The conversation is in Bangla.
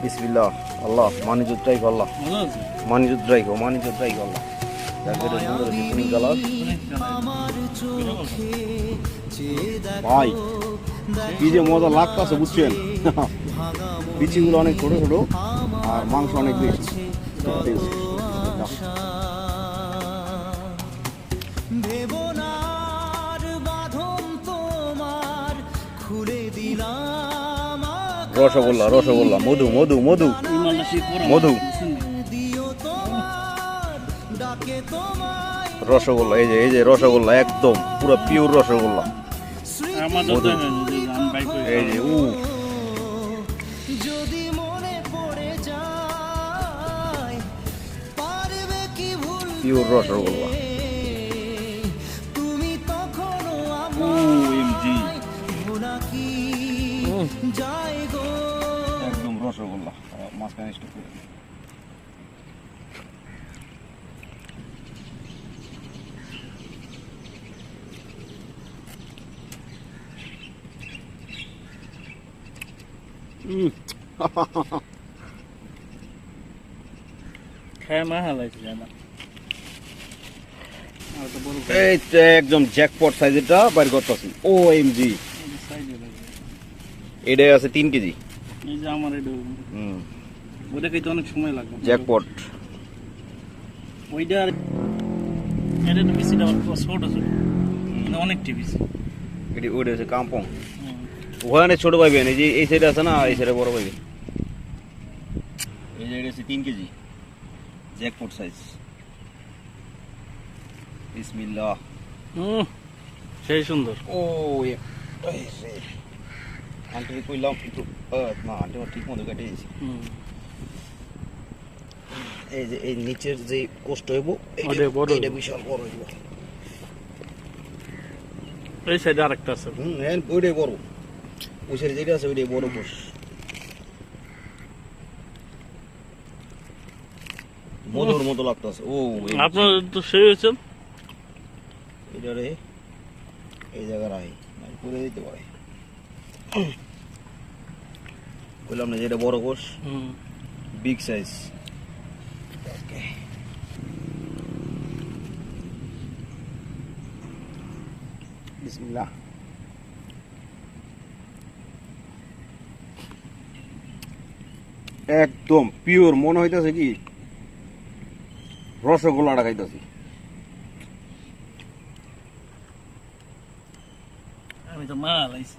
বিসমিল্লাহ আল্লাহ মানিজুত ট্রাই করলাম মানিজুত ট্রাই করলাম ভাই কি যে মজা লাগতেছে বুঝছেন বিচিগুলো অনেক ছোট ছোট আর মাংস অনেক বেশি রসগোল্লা রসগোল্লা মধু মধু মধু মধু রসগোল্লা এই যে রসগোল্লা একদম পুরো পিওর রসগোল্লা এই যে পিওর রসগোল্লা একদম রসগোল্লা মাঝখানে স্টক করে একদম জ্যাকপট সাইজেরটা বাইর করতেছি OMG এটাই আছে 3 কেজি ওটা খাইতে অনেক সময় লাগবে জ্যাকপট ওইটা এটা তো বেশি ডাবল ছোট ছোট অনেক টিভিস এটি ওইটা আছে কাম্পং ওখানে ছোট পাইবেন এই যে এই সাইডে আছে না এই সাইডে বড় পাইবেন এই যে এটা আছে 3 কেজি জ্যাকপট সাইজ বিসমিল্লাহ সেই সুন্দর ও আন্টি কইলাম একটু না আন্টি ঠিক মতো কেটে দিয়েছি এই যে এই নিচের যে কষ্ট হইব এটা বিশাল বড় হইব এই সাইডে আরেকটা আছে ওইটাই বড় ওই সাইডে যেটা আছে ওইটাই বড় কোষ মধুর মতো লাগতেছে ও আপনার তো সেই হয়েছেন এটা রে এই জায়গায় রাই করে দিতে পারে বললাম না যেটা বড় কোষ বিগ সাইজ বিসমিল্লাহ একদম পিওর মনে হইতাছে কি রসগোল্লাটা খাইতাছি আমি তো মাল আইছি